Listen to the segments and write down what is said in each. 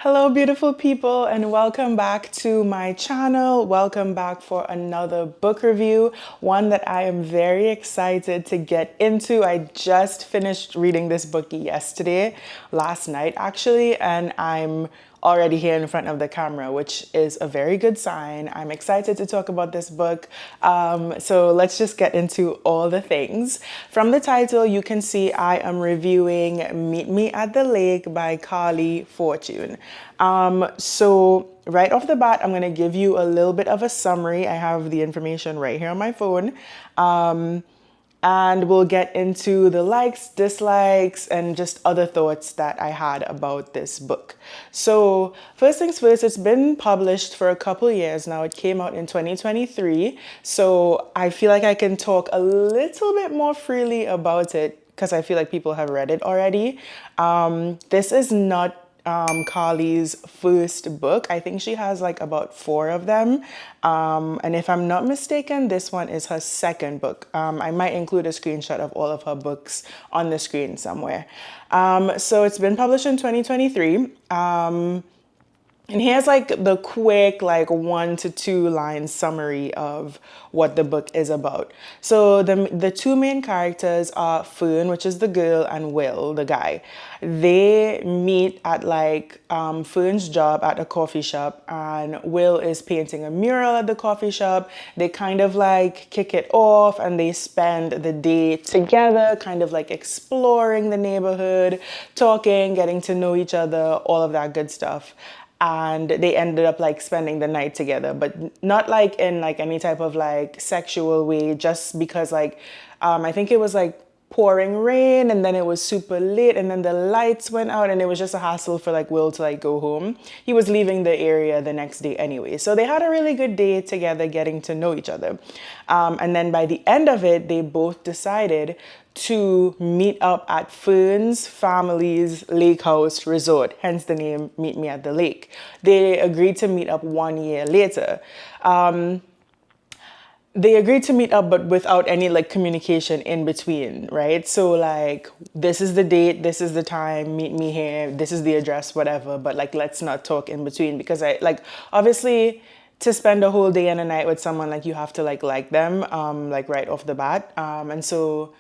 Hello, beautiful people, and welcome back to my channel. Welcome back for another book review, one that I am very excited to get into. I just finished reading this book last night actually, and I'm already here in front of the camera, which is a very good sign. I'm excited to talk about this book. So let's just get into all the things. From the title, you can see I am reviewing Meet Me at the Lake by Carley Fortune. So right off the bat, I'm going to give you a little bit of a summary. I have the information right here on my phone. And we'll get into the likes, dislikes, and just other thoughts that I had about this book. So first things first, it's been published for a couple years now. It came out in 2023. So I feel like I can talk a little bit more freely about it because I feel like people have read it already. This is not Carley's first book. I think she has like about 4 of them. And if I'm not mistaken, this one is her second book. I might include a screenshot of all of her books on the screen somewhere. So it's been published in 2023. And here's like the quick, like 1 to 2 line summary of what the book is about. So the 2 main characters are Fern, which is the girl, and Will, the guy. They meet at like Fern's job at a coffee shop, and Will is painting a mural at the coffee shop. They kind of like kick it off and they spend the day together, kind of like exploring the neighborhood, talking, getting to know each other, all of that good stuff. And they ended up like spending the night together, but not like in like any type of like sexual way, just because like I think it was like pouring rain, and then it was super late, and then the lights went out, and it was just a hassle for like Will to like go home. He was leaving the area the next day anyway, so they had a really good day together getting to know each other. And then by the end of it, they both decided to meet up at Fern's family's lake house resort, hence the name Meet Me at the Lake. They agreed to meet up 1 year later. They agreed to meet up, but without any like communication in between, right? So like, this is the date, this is the time, meet me here, this is the address, whatever, but like, let's not talk in between, because I like, obviously to spend a whole day and a night with someone, like you have to like them, like right off the bat. And so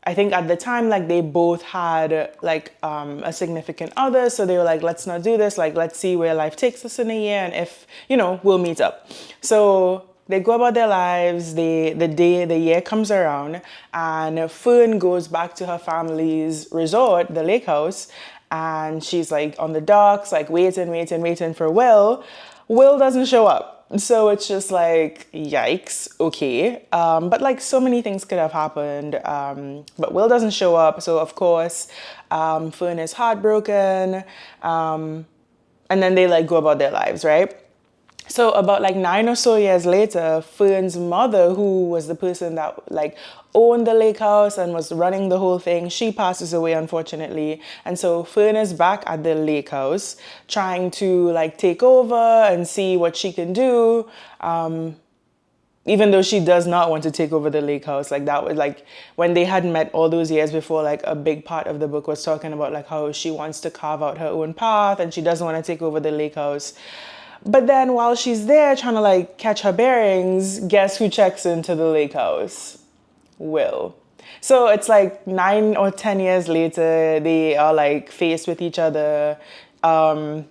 I think at the time, like they both had like a significant other. So they were like, let's not do this. Like, let's see where life takes us in a year. And if, we'll meet up. So they go about their lives. The year comes around, and Fern goes back to her family's resort, the lake house. And she's like on the docks, like waiting for Will. Will doesn't show up. So it's just like, yikes, okay. But like so many things could have happened. But Will doesn't show up. So of course, Fern is heartbroken. And then they like go about their lives, right? So about like 9 or so years later, Fern's mother, who was the person that like owned the lake house and was running the whole thing, she passes away, unfortunately. And so Fern is back at the lake house trying to like take over and see what she can do. Even though she does not want to take over the lake house. Like that was like when they had met all those years before, like a big part of the book was talking about like how she wants to carve out her own path and she doesn't want to take over the lake house. But then while she's there trying to like catch her bearings, guess who checks into the lake house? Will. So it's like 9 or 10 years later, they are like faced with each other. And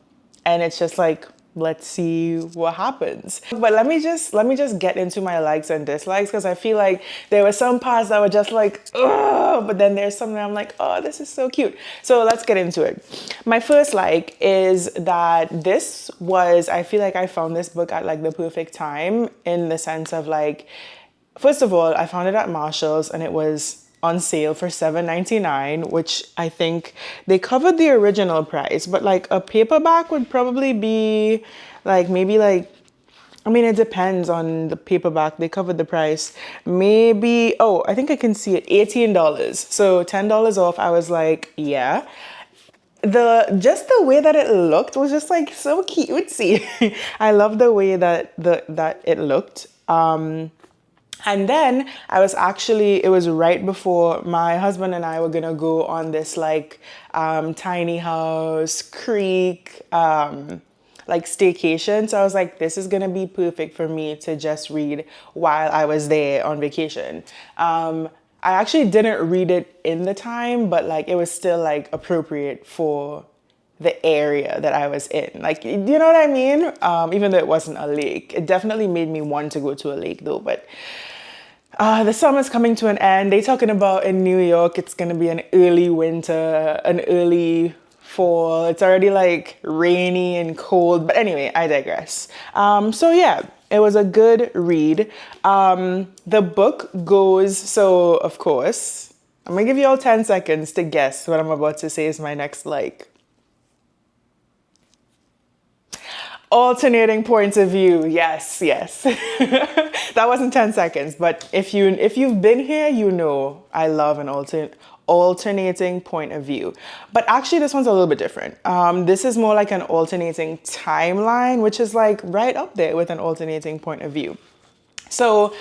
it's just like, let's see what happens. But let me just get into my likes and dislikes, because I feel like there were some parts that were just like, oh, but then there's something I'm like, oh, this is so cute. So let's get into it. My first like is that I feel like I found this book at like the perfect time, in the sense of like, first of all, I found it at Marshall's and it was on sale for $7.99, which I think they covered the original price, but like a paperback would probably be like maybe like, I mean, it depends on the paperback. They covered the price. Maybe, oh, I think I can see it, $18. So $10 off. I was like, yeah. Just the way that it looked was just like so cutesy. I love the way that it looked. And then it was right before my husband and I were gonna go on this like tiny house, creek, like staycation. So I was like, this is gonna be perfect for me to just read while I was there on vacation. I actually didn't read it in the time, but like it was still like appropriate for the area that I was in. Like, you know what I mean? Even though it wasn't a lake, it definitely made me want to go to a lake though. But the summer's coming to an end. They talking about in New York, it's gonna be an early winter, an early fall. It's already like rainy and cold. But anyway, I digress. So yeah, it was a good read. The book goes, so of course, I'm gonna give you all 10 seconds to guess what I'm about to say is my next like. Alternating points of view. Yes, yes. That wasn't 10 seconds, but if you've been here, you know I love an alternating point of view. But actually this one's a little bit different. This is more like an alternating timeline, which is like right up there with an alternating point of view. So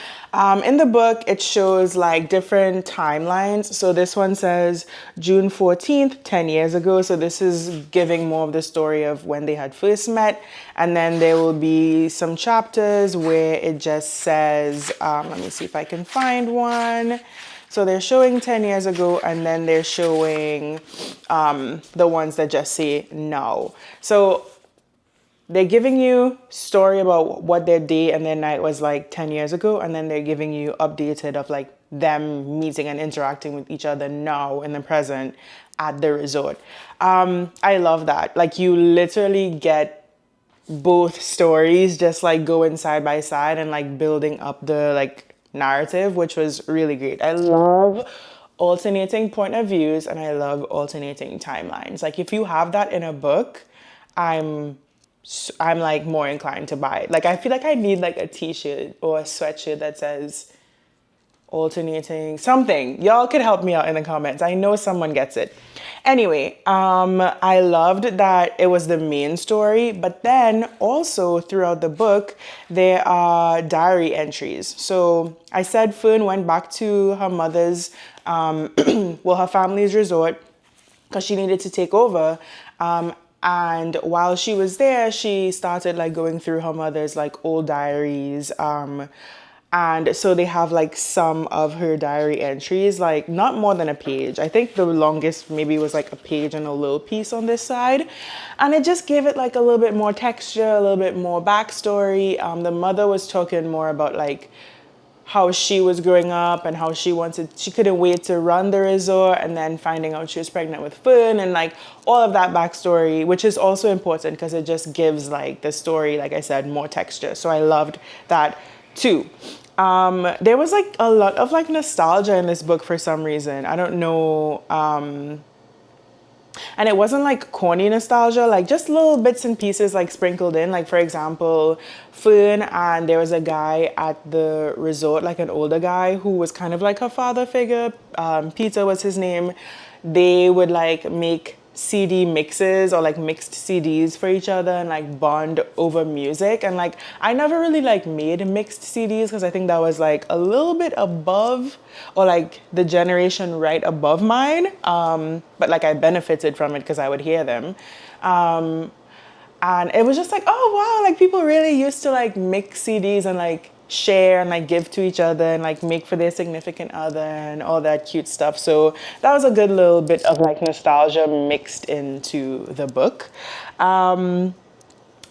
in the book, it shows like different timelines. So this one says June 14th, 10 years ago. So this is giving more of the story of when they had first met. And then there will be some chapters where it just says, let me see if I can find one. So they're showing 10 years ago, and then they're showing the ones that just say now. So they're giving you story about what their day and their night was like 10 years ago, and then they're giving you updated of like them meeting and interacting with each other now in the present at the resort. I love that. Like you literally get both stories just like going side by side and like building up the like narrative, which was really great. I love alternating point of views and I love alternating timelines. Like if you have that in a book, I'm like more inclined to buy it. Like I feel like I need like a t-shirt or a sweatshirt that says alternating something. Y'all could help me out in the comments. I know someone gets it. Anyway, I loved that it was the main story, but then also throughout the book, there are diary entries. So I said Fern went back to her mother's, her family's resort because she needed to take over. And while she was there, she started like going through her mother's like old diaries. And so they have like some of her diary entries, like not more than a page. I think the longest maybe was like a page and a little piece on this side. And it just gave it like a little bit more texture, a little bit more backstory. The mother was talking more about like how she was growing up and how she couldn't wait to run the resort, and then finding out she was pregnant with Fern and like all of that backstory, which is also important because it just gives like the story, like I said, more texture. So I loved that too. There was like a lot of like nostalgia in this book for some reason. I don't know. And it wasn't like corny nostalgia, like just little bits and pieces like sprinkled in. Like for example, Fern and there was a guy at the resort, like an older guy who was kind of like her father figure. Peter was his name. They would like make CD mixes or like mixed CDs for each other and like bond over music. And like I never really like made mixed CDs because I think that was like a little bit above or like the generation right above mine. But like I benefited from it because I would hear them. And it was just like, oh wow, like people really used to like mix CDs and like share and like give to each other and like make for their significant other and all that cute stuff. So that was a good little bit of like nostalgia mixed into the book. My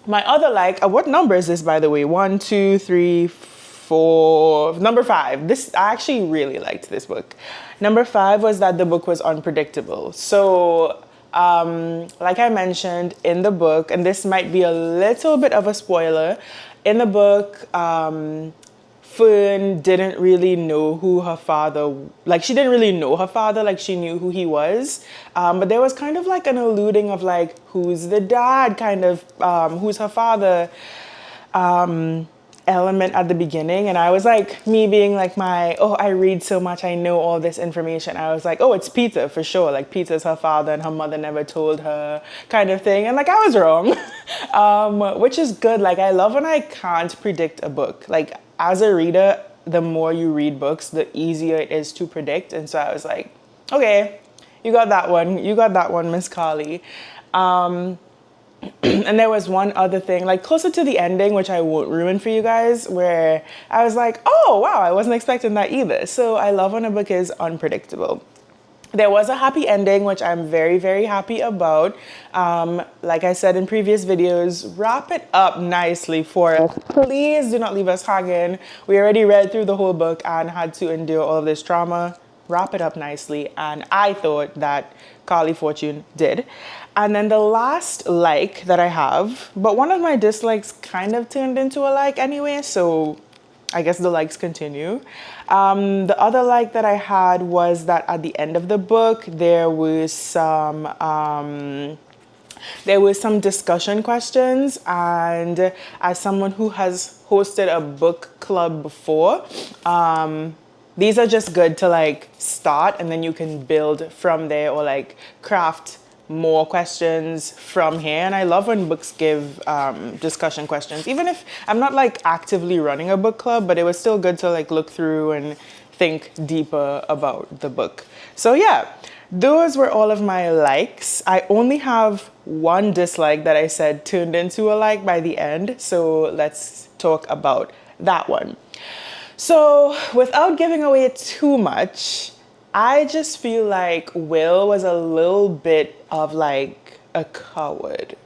other like, what number is this by the way? 1, 2, 3, 4, number 5. This, I actually really liked this book. Number 5 was that the book was unpredictable. So like I mentioned in the book, and this might be a little bit of a spoiler, in the book, Fern didn't really know who her father, like she didn't really know her father, like she knew who he was. But there was kind of like an alluding of like, who's the dad, kind of, who's her father element at the beginning. And I was like, me being like I read so much, I know all this information. I was like, oh, it's Peter for sure. Like Peter's her father and her mother never told her kind of thing. And like, I was wrong, which is good. Like I love when I can't predict a book. Like as a reader, the more you read books, the easier it is to predict. And so I was like, okay, you got that one. You got that one, Miss Carley. And there was one other thing, like closer to the ending, which I won't ruin for you guys, where I was like, oh, wow, I wasn't expecting that either. So I love when a book is unpredictable. There was a happy ending, which I'm very, very happy about. Like I said in previous videos, wrap it up nicely for us. Please do not leave us hanging. We already read through the whole book and had to endure all of this trauma. Wrap it up nicely. And I thought that Carley Fortune did. And then the last like that I have, but one of my dislikes kind of turned into a like anyway, so I guess the likes continue. The other like that I had was that at the end of the book, there was some discussion questions, and as someone who has hosted a book club before, these are just good to like start, and then you can build from there or like craft more questions from here. And I love when books give discussion questions, even if I'm not like actively running a book club, but it was still good to like look through and think deeper about the book. So yeah, those were all of my likes. I only have one dislike that I said turned into a like by the end, so let's talk about that one. So without giving away too much, I just feel like Will was a little bit of like a coward.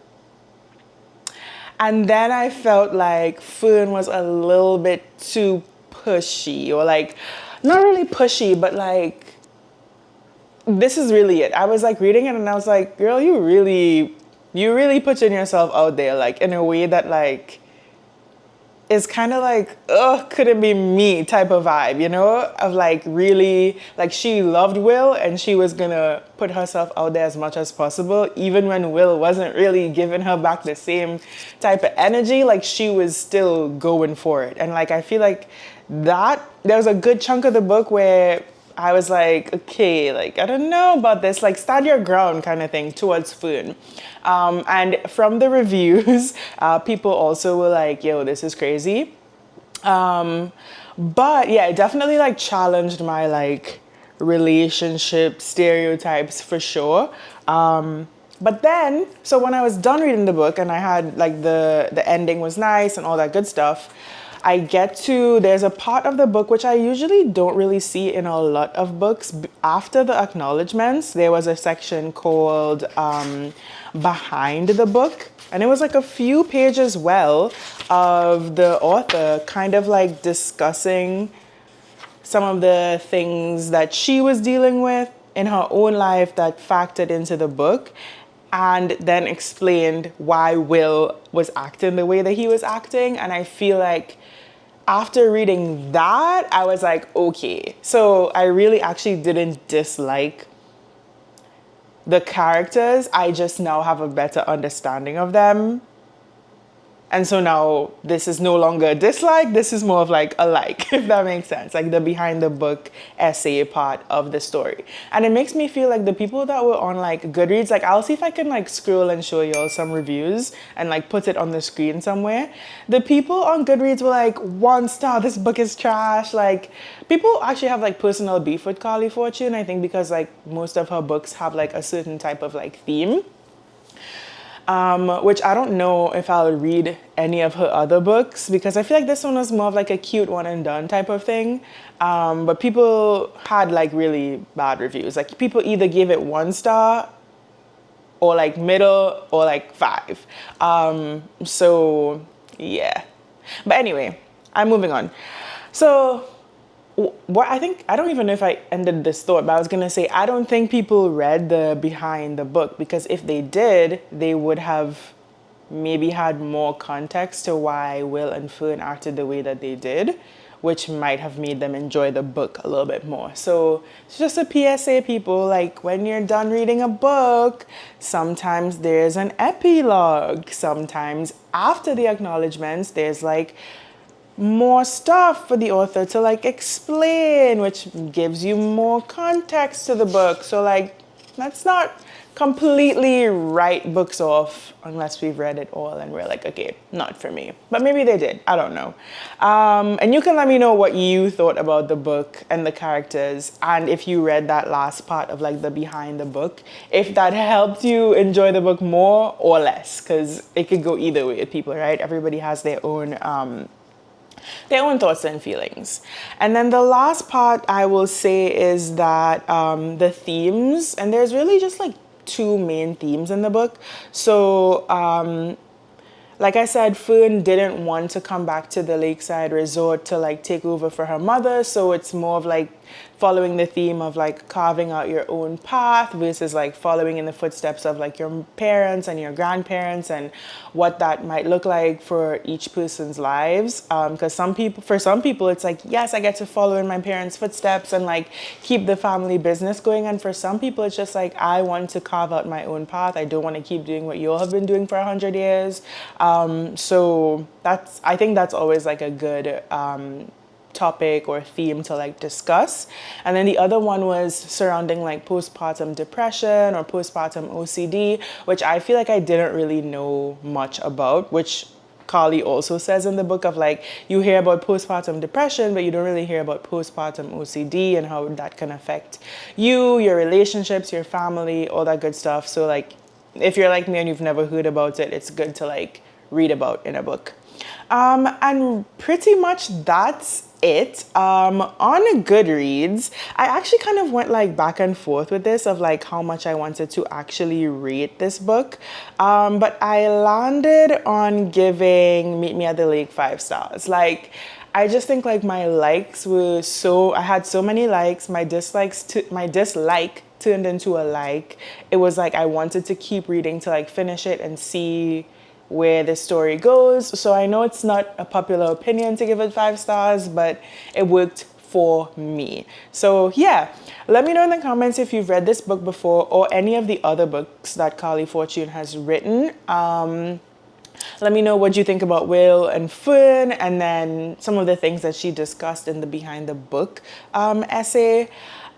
And then I felt like Fern was a little bit too pushy, or like, not really pushy, but like, this is really it. I was like reading it and I was like, girl, you really putting yourself out there, like in a way that like, is kind of like, ugh, could it be me type of vibe, you know? Of like really, like she loved Will and she was gonna put herself out there as much as possible, even when Will wasn't really giving her back the same type of energy, like she was still going for it. And like, I feel like that, there was a good chunk of the book where I was like, okay, like, I don't know about this, like stand your ground kind of thing towards Fern. And from the reviews, people also were like, yo, this is crazy. But yeah, it definitely like challenged my like relationship stereotypes for sure. But then, so when I was done reading the book and I had like the ending was nice and all that good stuff, there's a part of the book which I usually don't really see in a lot of books. After the acknowledgements, there was a section called Behind the Book. And it was like a few pages well of the author kind of like discussing some of the things that she was dealing with in her own life that factored into the book, and then explained why Will was acting the way that he was acting. And I feel like after reading that, I was like, okay. So I really actually didn't dislike the characters. I just now have a better understanding of them. And so now this is no longer a dislike, this is more of like a like, if that makes sense. Like the behind the book essay part of the story. And it makes me feel like the people that were on like Goodreads, like I'll see if I can like scroll and show y'all some reviews and like put it on the screen somewhere. The people on Goodreads were like, 1 star, this book is trash. Like people actually have like personal beef with Carley Fortune, I think because like most of her books have like a certain type of like theme. Which I don't know if I'll read any of her other books, because I feel like this one was more of like a cute one and done type of thing. But people had like really bad reviews. Like people either gave it 1 star or like middle or like 5. So yeah. But anyway, I'm moving on. So what I don't even know if I ended this thought, but I was gonna say, I don't think people read the behind the book, because if they did, they would have maybe had more context to why Will and Fern acted the way that they did, which might have made them enjoy the book a little bit more. So it's just a PSA, people, like when you're done reading a book, sometimes there's an epilogue. Sometimes after the acknowledgements, there's like more stuff for the author to like explain, which gives you more context to the book. So like, let's not completely write books off unless we've read it all and we're like, okay, not for me. But maybe they did. I don't know. And you can let me know what you thought about the book and the characters, and if you read that last part of like the behind the book, if that helped you enjoy the book more or less, because it could go either way with people, right? Everybody has their own thoughts and feelings. And then the last part I will say is that the themes, and there's really just like two main themes in the book. So like I said, Fern didn't want to come back to the lakeside resort to like take over for her mother. So it's more of like following the theme of like carving out your own path versus like following in the footsteps of like your parents and your grandparents, and what that might look like for each person's lives. Because for some people, it's like, yes, I get to follow in my parents' footsteps and like keep the family business going. And for some people, it's just like, I want to carve out my own path. I don't want to keep doing what you all have been doing for 100 years. So I think that's always like a good topic or theme to like discuss. And then the other one was surrounding like postpartum depression or postpartum OCD, which I feel like I didn't really know much about, which Carley also says in the book, of like, you hear about postpartum depression, but you don't really hear about postpartum OCD and how that can affect you, your relationships, your family, all that good stuff. So like, if you're like me and you've never heard about it, it's good to like read about in a book. And pretty much that's it. On Goodreads, I actually kind of went like back and forth with this of like how much I wanted to actually rate this book. But I landed on giving Meet Me at the Lake 5 stars. Like, I just think like my likes were I had so many likes, my dislike turned into a like. It was like I wanted to keep reading to like finish it and see where the story goes. So I know it's not a popular opinion to give it 5 stars, but it worked for me. So yeah, let me know in the comments if you've read this book before or any of the other books that Carley Fortune has written. Let me know what you think about Will and Fern, and then some of the things that she discussed in the behind the book essay.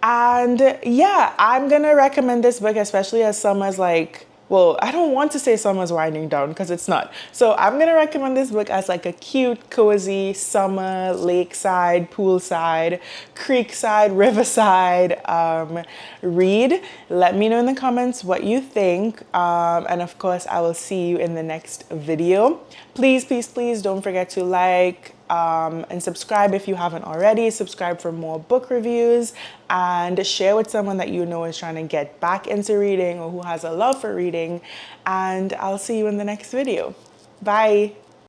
And yeah, I'm gonna recommend this book, especially as summer's like, well, I don't want to say summer's winding down because it's not. So I'm going to recommend this book as like a cute, cozy summer, lakeside, poolside, creekside, riverside read. Let me know in the comments what you think. And of course, I will see you in the next video. Please, please, please don't forget to like, and subscribe if you haven't already. Subscribe for more book reviews, and share with someone that you know is trying to get back into reading or who has a love for reading. And I'll see you in the next video. Bye.